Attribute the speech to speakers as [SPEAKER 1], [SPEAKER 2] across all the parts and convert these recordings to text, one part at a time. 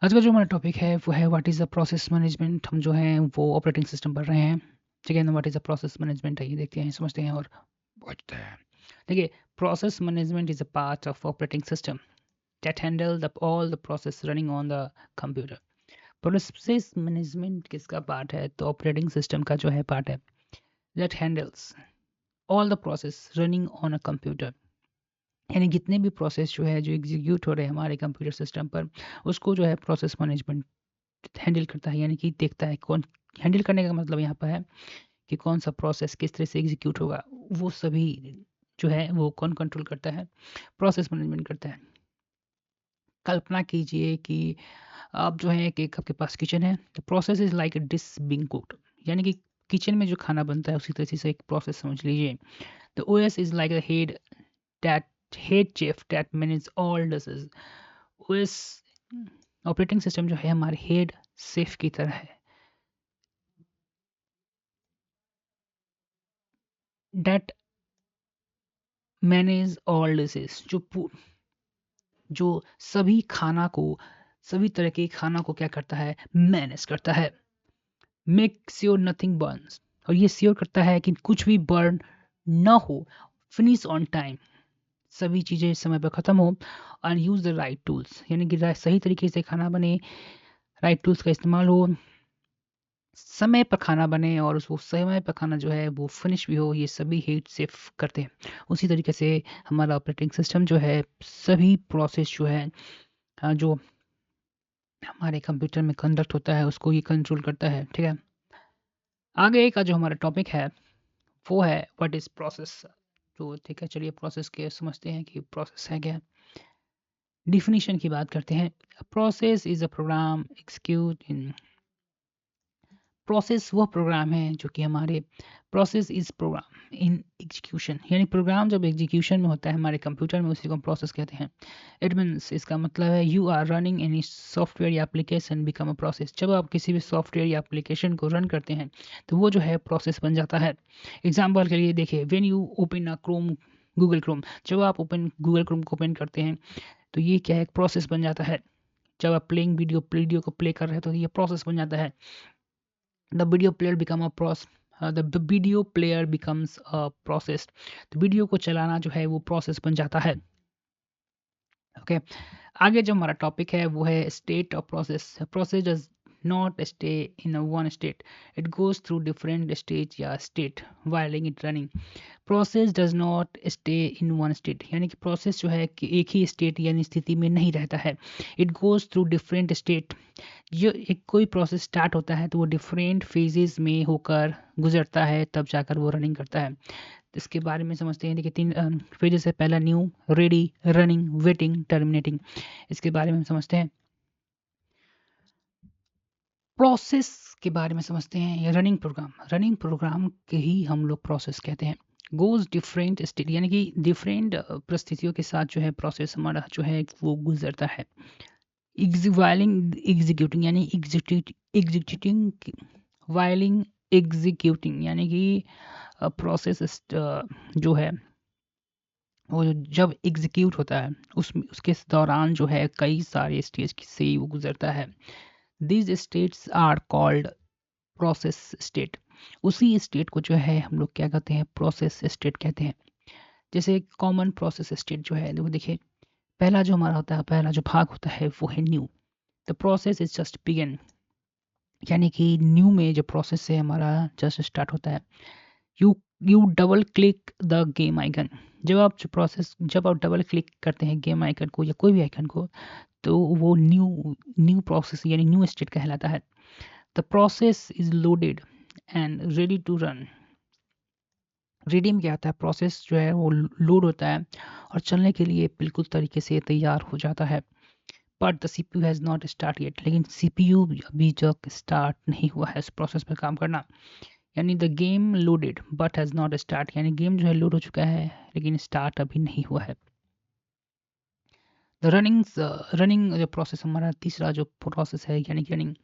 [SPEAKER 1] आज का जो हमारा टॉपिक है वो है what is the process management. हम जो हैं वो ऑपरेटिंग सिस्टम पढ़ रहे हैं। ठीक है ना, what is the process management है, ये देखते हैं, समझते हैं और पढ़ते हैं। देखिए, process management is a part of operating system that handle the all the process running on the computer. Process management किसका पार्ट है? तो ऑपरेटिंग सिस्टम का जो है पार्ट है that handles all the process running on a computer. यानी जितने भी प्रोसेस जो है जो एग्जीक्यूट हो रहे हैं हमारे कंप्यूटर सिस्टम पर, उसको जो है प्रोसेस मैनेजमेंट हैंडल करता है, यानी कि देखता है कौन। हैंडल करने का मतलब यहाँ पर है कि कौन सा प्रोसेस किस तरह से एग्जीक्यूट होगा, वो सभी जो है वो कौन कंट्रोल करता है? प्रोसेस मैनेजमेंट करता है। कल्पना कीजिए कि आप जो है कि एक आपके पास किचन है, the process is like a dish being cooked. यानी कि किचन में जो खाना बनता है उसी तरह से एक प्रोसेस समझ लीजिए। The OS is like the head that head chef that manage all dishes. OS operating system जो है हमारे हेड सेफ की तरह है, दैट मैनेज ऑल डिशेज, जो सभी खाना को, सभी तरह के खाना को क्या करता है? मैनेज करता है। मेक श्योर नथिंग बर्न्स, और ये श्योर करता है कि कुछ भी बर्न ना हो। फिनिश ऑन टाइम, सभी चीज़ें समय पर ख़त्म हो। And use the right tools, यानी कि सही तरीके से खाना बने, राइट टूल्स का इस्तेमाल हो, समय पर खाना बने और उसको समय पर खाना जो है वो फिनिश भी हो। ये सभी हीट सेफ करते हैं। उसी तरीके से हमारा ऑपरेटिंग सिस्टम जो है सभी प्रोसेस जो है जो हमारे कंप्यूटर में कंडक्ट होता है उसको ये कंट्रोल करता है। ठीक है, आगे का जो हमारा टॉपिक है वो है व्हाट इज़ प्रोसेस। तो ठीक है, चलिए प्रोसेस के समझते हैं कि प्रोसेस है क्या। डिफिनीशन की बात करते हैं। Process is a program execute in. Process वो प्रोग्राम है जो कि हमारे, process is program in execution, यानी प्रोग्राम जब एग्जीक्यूशन में होता है हमारे कंप्यूटर में उसी को हम प्रोसेस कहते हैं। इट मीन्स, इसका मतलब है you are running any software या एप्लीकेशन बिकम अ प्रोसेस। जब आप किसी भी सॉफ्टवेयर या एप्लीकेशन को रन करते हैं तो वो जो है प्रोसेस बन जाता है। एग्जाम्पल के लिए देखिए, when you open a Chrome, Google Chrome, जब आप गूगल क्रोम को ओपन करते हैं तो ये क्या है? एक प्रोसेस बन जाता है। जब आप प्लेइंग वीडियो को प्ले कर रहे हैं तो ये प्रोसेस बन जाता है। the video player become a process, the video player becomes a process। तो वीडियो को चलाना जो है वो प्रोसेस बन जाता है। ओके, आगे जो हमारा टॉपिक है वो है state of process. Process does not stay in one state, it goes through different stage या state while it running. Process does not stay in one state, यानी कि प्रोसेस जो है कि एक ही स्टेट यानी स्थिति में नहीं रहता है। It goes through different state, जो एक कोई प्रोसेस स्टार्ट होता है तो वो डिफरेंट फेजेस में होकर गुजरता है, तब जाकर वो रनिंग करता है। तो इसके बारे में समझते हैं। देखिए, 3 फेजेस है। पहला new, ready, running, waiting, terminating. इसके बारे में हम समझते हैं। प्रोसेस के बारे में समझते हैं। या रनिंग प्रोग्राम के ही हम लोग प्रोसेस कहते हैं। गोज डिफरेंट स्टेट, यानी कि डिफरेंट परिस्थितियों के साथ जो है प्रोसेस हमारा जो है वो गुजरता है। वाइलिंग एग्जीक्यूटिंग, यानी एग्जीक्यूटिंग, वाइलिंग एग्जीक्यूटिंग, यानी कि प्रोसेस जो है वो जब एग्जीक्यूट होता है उसके दौरान जो है कई सारे स्टेज से वो गुजरता है। These states are called process state. उसी स्टेट को जो है हम लोग क्या कहते हैं? प्रोसेस स्टेट कहते हैं। जैसे कॉमन प्रोसेस स्टेट जो है वो देखिए, पहला जो हमारा होता है, पहला जो भाग होता है वो है new. The process is just begin, यानी कि न्यू में जो प्रोसेस है हमारा जस्ट स्टार्ट होता है। You U double click the game icon, जब आप डबल क्लिक करते हैं गेम आइकन को या कोई भी आइकन को, तो वो न्यू न्यू प्रोसेस यानी न्यू स्टेट कहलाता है। The process is loaded and ready to run. Ready में क्या होता है? प्रोसेस जो है वो लोड होता है और चलने के लिए बिल्कुल तरीके से तैयार हो जाता है। But the CPU has not start yet, लेकिन CPU अभी तक स्टार्ट नहीं हुआ है इस प्रोसेस पर काम करना। यानी the game loaded but has not start, यानी गेम जो है लोड हो चुका है लेकिन स्टार्ट अभी नहीं हुआ है। द रनिंग जो प्रोसेस हमारा तीसरा जो प्रोसेस है यानी कि running,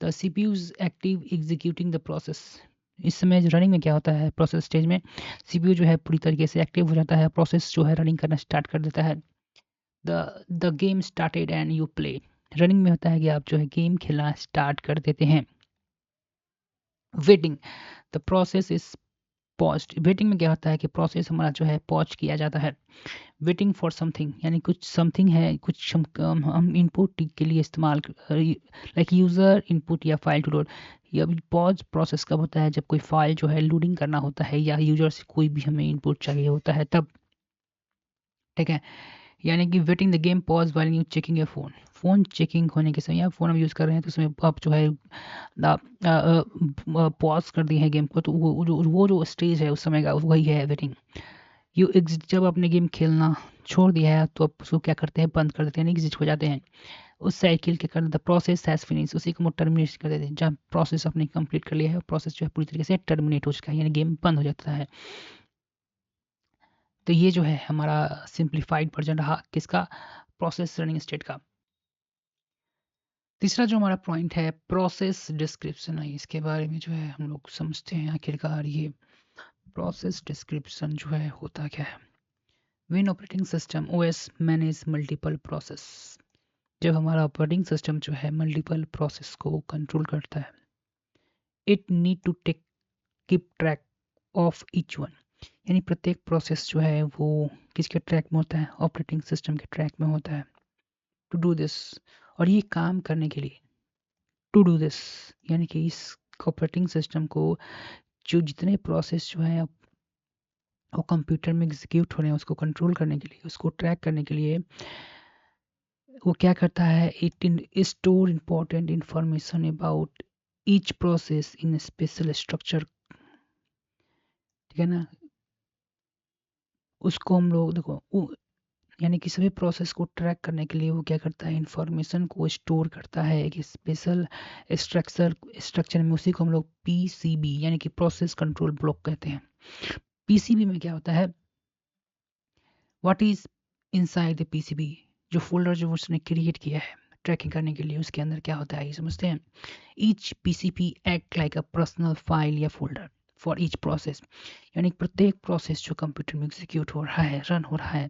[SPEAKER 1] the CPU is active executing the process. इस समय रनिंग में क्या होता है? प्रोसेस स्टेज में CPU जो है पूरी तरीके से एक्टिव हो जाता है, प्रोसेस जो है रनिंग करना स्टार्ट कर देता है। The game started and you play. Running में होता है कि आप जो है गेम खेलना स्टार्ट कर देते हैं। Waiting, the process is paused. Waiting में क्या होता है कि प्रोसेस हमारा जो है पॉज किया जाता है। वेटिंग फॉर समथिंग, यानी कुछ समथिंग है, कुछ हम इनपुट के लिए इस्तेमाल, लाइक यूज़र इनपुट या फाइल टू लोड। या पॉज प्रोसेस कब होता है, जब कोई फाइल जो है लोडिंग करना होता है या यूजर से कोई भी हमें इनपुट चाहिए होता है तब। ठीक है, यानी कि waiting the game pause while you checking your phone. Phone checking होने के समय या फ़ोन हम यूज़ कर रहे हैं तो उसमें आप जो है पॉज कर दिए हैं गेम को, तो वो जो स्टेज है उस समय का वही है वेटिंग। यू एग्जिट, जब आपने गेम खेलना छोड़ दिया है तो आप उसको क्या करते हैं, बंद कर देते हैं, एग्जिट हो जाते हैं। उस साइकिल के कारण द प्रोसेस हैज़ फिनिश, उसी को टर्मिनेट कर देते हैं। जब प्रोसेस आपने कंप्लीट कर लिया है, प्रोसेस जो है पूरी तरीके से टर्मिनेट हो चुका है, यानी गेम बंद हो जाता है। तो ये जो है हमारा सिंप्लीफाइड वर्जन रहा किसका, प्रोसेस रनिंग स्टेट का। तीसरा जो हमारा पॉइंट है प्रोसेस डिस्क्रिप्शन है, इसके बारे में जो है हम लोग समझते हैं आखिरकार ये प्रोसेस डिस्क्रिप्शन जो है होता क्या है। When operating system OS manage multiple process, जब हमारा ऑपरेटिंग सिस्टम जो है मल्टीपल प्रोसेस को कंट्रोल करता है, it need to take keep track of each one, यानी प्रत्येक प्रोसेस जो है वो किसके ट्रैक में होता है, ऑपरेटिंग सिस्टम के ट्रैक में होता है। टू डू दिस, और ये काम करने के लिए, टू डू दिस यानी कि इस ऑपरेटिंग सिस्टम को जो जितने प्रोसेस जो है वो कंप्यूटर में एग्जीक्यूट हो रहे हैं उसको कंट्रोल करने के लिए, उसको ट्रैक करने के लिए वो क्या करता है, it store important information about each process in special structure. ठीक है ना, उसको हम लोग देखो यानी कि सभी प्रोसेस को ट्रैक करने के लिए वो क्या करता है, इंफॉर्मेशन को स्टोर करता है एक स्पेशल स्ट्रक्चर में, उसी को हम लोग पीसीबी यानी कि प्रोसेस कंट्रोल ब्लॉक कहते हैं। पीसीबी में क्या होता है, what is inside the PCB, जो फोल्डर जो उसने क्रिएट किया है ट्रैकिंग करने के लिए, उसके अंदर क्या होता है ये समझते हैं। Each PCB act like a personal file या फोल्डर फॉर ईच प्रोसेस, यानी प्रत्येक प्रोसेस जो कंप्यूटर में एग्जीक्यूट हो रहा है, रन हो रहा है,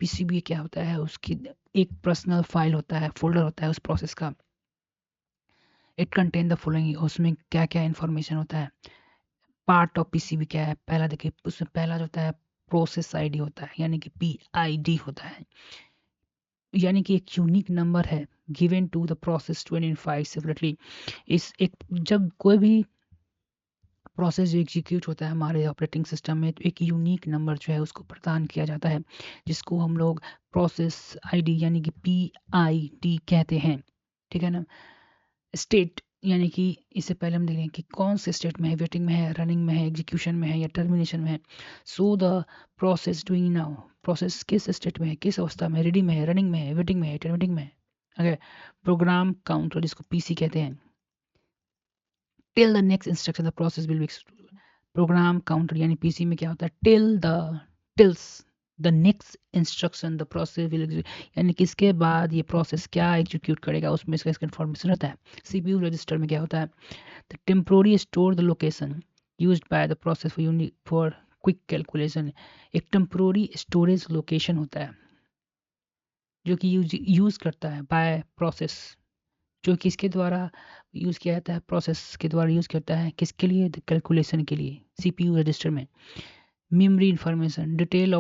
[SPEAKER 1] पीसीबी क्या होता है, उसकी एक पर्सनल फाइल होता है, फोल्डर होता है उस प्रोसेस का। इट कंटेन द फॉलोइंग, उसमें क्या क्या इंफॉर्मेशन होता है। पार्ट ऑफ पीसीबी क्या है, पहला देखिए उसमें पहला जो होता है प्रोसेस आईडी होता है, यानी कि पीआईडी होता है, यानी कि एक यूनिक नंबर है given to the process to identify separately. इस एक जब कोई भी प्रोसेस जो एग्जीक्यूट होता है हमारे ऑपरेटिंग सिस्टम में, तो एक यूनिक नंबर जो है उसको प्रदान किया जाता है, जिसको हम लोग प्रोसेस आईडी यानी कि पीआईडी कहते हैं। ठीक है ना, स्टेट यानी कि इससे पहले हम देखें कि कौन से स्टेट में है, वेटिंग में है, रनिंग में है, एग्जीक्यूशन में है या टर्मिनेशन में है। So the process doing now, process किस स्टेट में है, किस अवस्था में, रेडी में है, रनिंग में है, वेटिंग में है, टर्मिनेटिंग में है। ओके, प्रोग्राम काउंटर जिसको पीसी कहते हैं, till the next instruction the process will be. Program counter यानी पीसी में क्या होता है, tells the next instruction the process will, यानी कि इसके बाद ये प्रोसेस क्या एग्जीक्यूट करेगा उसमें इसका इन्फॉर्मेशन रहता है। सीपीयू रजिस्टर में क्या होता है, the temporary store the location used by the process for quick calculation. एक टेम्पोररी स्टोरेज लोकेशन होता है जो कि यूज करता है बाय प्रोसेस, जो कि इसके द्वारा यूज़ किया जाता है, प्रोसेस के द्वारा यूज़ करता है किसके लिए, कैलकुलेशन के लिए। सीपीयू रजिस्टर में memory information, detail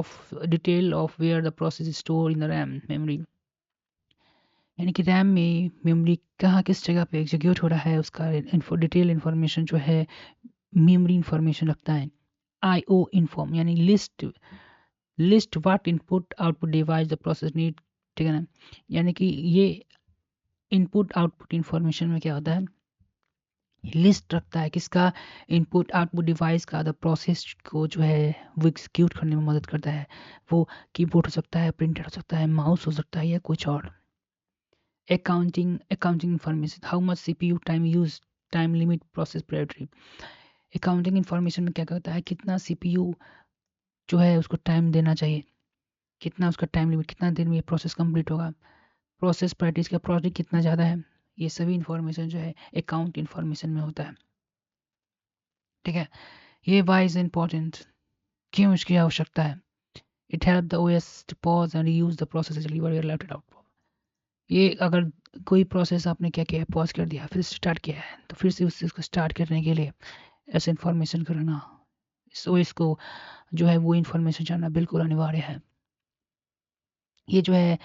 [SPEAKER 1] of where the process store in the RAM memory, यानी कि रैम में मेमोरी कहाँ किस जगह पे एग्जीक्यूट हो रहा है उसका डिटेल इन्फॉर्मेशन जो है मेमोरी इंफॉर्मेशन रखता है। आईओ इन्फॉर्म यानी list what input output device the process need. ठीक है ना, यानी कि ये इनपुट आउटपुट इंफॉर्मेशन में क्या होता है, लिस्ट रखता है किसका, इनपुट आउटपुट डिवाइस का, द प्रोसेस को जो है वो एग्जीक्यूट करने में मदद करता है। वो कीबोर्ड हो सकता है, प्रिंटर हो सकता है, माउस हो सकता है या कुछ और। Accounting information, how much CPU time use, time limit, process priority. Accounting information में क्या करता है, कितना सीपीयू जो है उसको टाइम देना चाहिए, कितना उसका टाइम लिमिट, कितना देर में ये प्रोसेस कंप्लीट होगा, प्रोसेस प्रायोरिटीज का प्रोजेक्ट कितना ज़्यादा है, ये सभी इंफॉर्मेशन जो है अकाउंट इंफॉर्मेशन में होता है। ठीक है, ये वाई इज इम्पॉर्टेंट, क्यों इसकी आवश्यकता है। It help the OS to pause and use the process deliver your left output, ये अगर कोई प्रोसेस आपने क्या किया है, पॉज़ कर दिया, फिर स्टार्ट किया है, तो फिर से उस चीज़ को स्टार्ट करने के लिए ऐसे इन्फॉर्मेशन करना, इस ओएस को जो है वो इन्फॉर्मेशन जानना बिल्कुल अनिवार्य है। ये जो है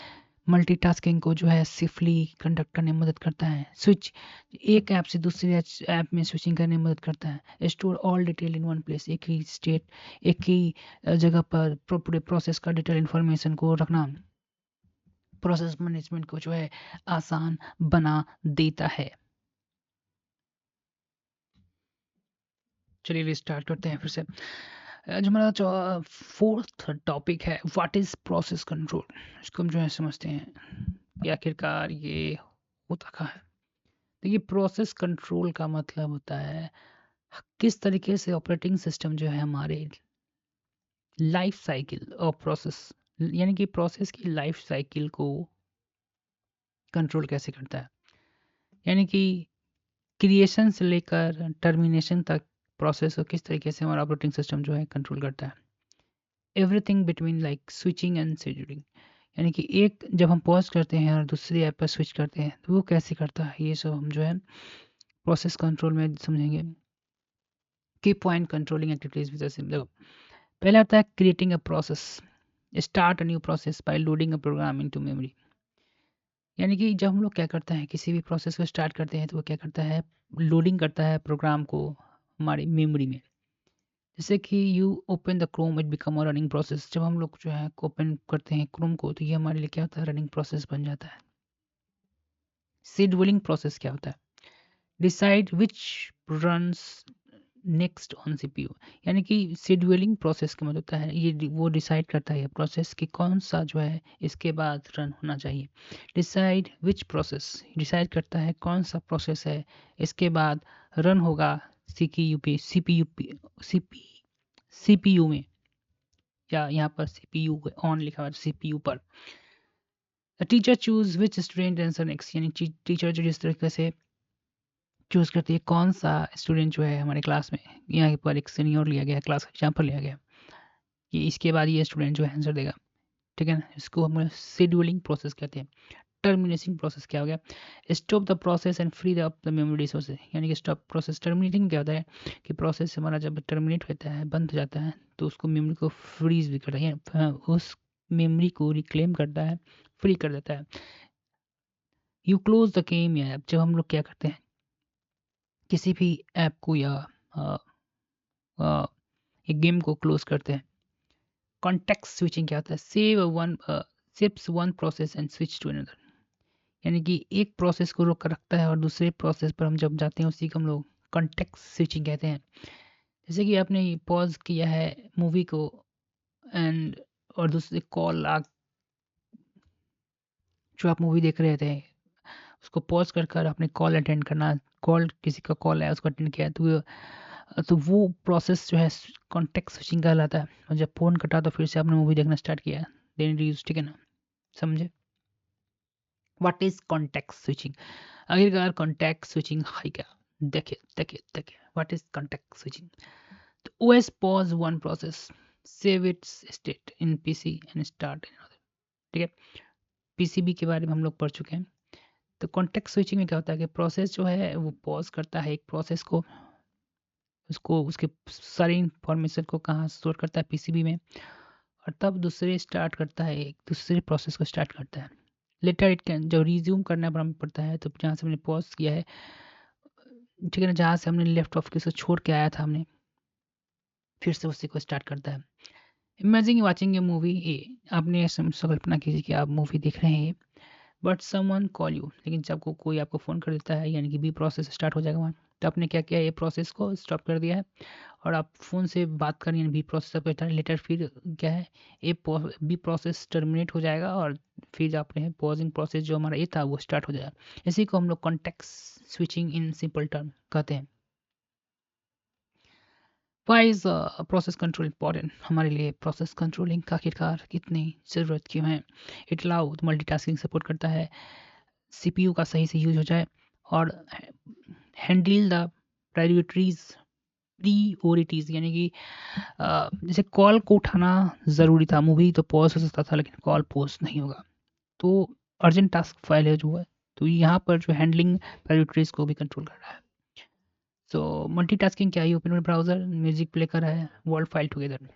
[SPEAKER 1] मल्टीटास्किंग को जो है सेफली कंडक्ट करने में मदद करता है। स्विच एक ऐप से दूसरे ऐप में स्विचिंग करने में मदद करता है। Store all detail in one place, एक ही स्टेट, एक ही जगह पर पूरे प्रोसेस का डिटेल इन्फॉर्मेशन को रखना प्रोसेस मैनेजमेंट को जो है आसान बना देता है। चलिए स्टार्ट करते हैं फिर से। जो हमारा फोर्थ टॉपिक है, व्हाट इज प्रोसेस कंट्रोल। इसको हम जो है समझते हैं कि आखिरकार ये होता क्या है। देखिए, प्रोसेस कंट्रोल का मतलब होता है किस तरीके से ऑपरेटिंग सिस्टम जो है हमारे लाइफ साइकिल और प्रोसेस, यानी कि प्रोसेस की लाइफ साइकिल को कंट्रोल कैसे करता है। यानी कि क्रिएशन से लेकर टर्मिनेशन तक प्रोसेस को किस तरीके से हमारा ऑपरेटिंग सिस्टम जो है कंट्रोल करता है। Everything between like switching and scheduling, यानी कि एक जब हम पॉज करते हैं और दूसरी ऐप पर स्विच करते हैं तो वो कैसे करता है, ये सब हम जो है प्रोसेस कंट्रोल में समझेंगे। की पॉइंट कंट्रोलिंग एक्टिविटीज विद देखो, पहला आता है creating a process. Start a new process by loading a programme into memory. यानी कि जब हम लोग क्या करते हैं, किसी भी प्रोसेस को स्टार्ट करते हैं तो वो क्या करता है, लोडिंग करता है प्रोग्राम को हमारी मेमोरी में। जैसे कि you open the Chrome, it become a running process. जब हम लोग जो है ओपन करते हैं क्रोम को तो ये हमारे लिए क्या होता है, रनिंग प्रोसेस बन जाता है। शेड्यूलिंग प्रोसेस क्या होता है, decide which runs next on CPU. यानी कि शेड्यूलिंग प्रोसेस का मतलब होता है ये वो डिसाइड करता है प्रोसेस कि कौन सा जो है इसके बाद रन होना चाहिए। डिसाइड विच प्रोसेस, डिसाइड करता है कौन सा प्रोसेस है इसके बाद रन होगा सीपीयू पे, सीपीयू में, या यहाँ पर सीपीयू ऑन लिखा हुआ है सीपीयू पर। Teacher choose which student answer next, यानी टीचर जो जिस तरीके से चूज करती है कौन सा स्टूडेंट जो है हमारे क्लास में, यहाँ पर एक सीनियर लिया गया, क्लास का एग्जाम्पल लिया गया कि इसके बाद ये स्टूडेंट जो है आंसर देगा। ठीक है ना, इसको हम शेड्यूलिंग प्रोसेस कहते हैं। टर्मिनेटिंग प्रोसेस क्या हो गया, stop the process and free up the memory resources. यानी कि स्टॉप प्रोसेस, टर्मिनेटिंग क्या होता है कि प्रोसेस हमारा जब टर्मिनेट होता है, बंद हो जाता है, तो उसको मेमोरी को फ्रीज भी करता है, उस मेमोरी को रिक्लेम करता है, फ्री कर देता है। यू क्लोज द गेम या ऐप, जब हम लोग क्या करते हैं किसी भी ऐप को या अ, अ, एक गेम को क्लोज करते हैं। कॉन्टेक्स्ट स्विचिंग क्या होता है, saves one process and switch to another. यानी कि एक प्रोसेस को रोक कर रखता है और दूसरे प्रोसेस पर हम जब जाते हैं उसी को हम लोग कॉन्टेक्स्ट स्विचिंग कहते हैं। जैसे कि आपने पॉज किया है मूवी को एंड और दूसरे कॉल आ, जो आप मूवी देख रहे थे उसको पॉज कर कर आपने कॉल अटेंड करना, कॉल किसी का कॉल है उसको अटेंड किया, तो वो प्रोसेस जो है कॉन्टेक्स्ट स्विचिंग कहलाता है। और जब फ़ोन कटा तो फिर से आपने मूवी देखना स्टार्ट किया, देन रीयूज। ठीक है ना, समझे। व्हाट इज कॉन्टेक्स्ट स्विचिंग, आखिरकार कॉन्टेक्स्ट स्विचिंग है क्या। देखिए देखिए देखिए, व्हाट इज कॉन्टेक्स्ट स्विचिंग। तो OS pause one process, save it's state in PC and start in other. ठीक है, पीसीबी के बारे में हम लोग पढ़ चुके हैं। तो कॉन्टेक्स्ट स्विचिंग में क्या होता है कि प्रोसेस जो है वो पॉज करता है एक प्रोसेस को, उसको उसके सारी इंफॉर्मेशन को कहाँ स्टोर करता है, पीसीबी में, और तब दूसरे स्टार्ट करता है, एक दूसरे प्रोसेस को स्टार्ट करता है। लेटर इट कैन, जब रिज्यूम करना पड़ता है तो जहाँ से हमने पॉज किया है, ठीक है ना, जहाँ से हमने लेफ्ट ऑफ किसी छोड़ के आया था हमने, फिर से उसी को स्टार्ट करता है। इमेजिन वाचिंग ए मूवी ए, आपने कल्पना कीजिए कि आप मूवी देख रहे हैं बट समवन कॉल यू, लेकिन जब कोई आपको फ़ोन कर देता है यानी कि बी प्रोसेस स्टार्ट हो जाएगा वहाँ। तो आपने क्या किया, ए प्रोसेस को स्टॉप कर दिया है और आप फ़ोन से बात कर रही हैं बी प्रोसेस पर। लेटर फिर क्या है, बी प्रोसेस टर्मिनेट हो जाएगा और फिर आपने पॉजिंग प्रोसेस जो हमारा ए था वो स्टार्ट हो जाएगा। इसी को हम लोग context switching in simple term कहते हैं। Why is process control important, हमारे लिए प्रोसेस कंट्रोलिंग का आखिरकार कितनी ज़रूरत क्यों है। इट अलाउ मल्टीटास्किंग, सपोर्ट करता है सीपीयू का सही से यूज हो जाए, और हैंडल द प्रायोरिटीज प्रियोरिटीज, यानी कि जैसे कॉल को उठाना ज़रूरी था, मूवी तो पॉज हो सकता था लेकिन कॉल पॉज नहीं होगा। तो अर्जेंट टास्क फाइल है जो है, तो यहाँ पर जो हैंडलिंग प्रायोरिटीज को भी कंट्रोल कर रहा है। सो मल्टीटास्किंग क्या है, ओपन ब्राउजर, म्यूजिक प्ले कर रहा है, वर्ल्ड फाइल टुगेदर।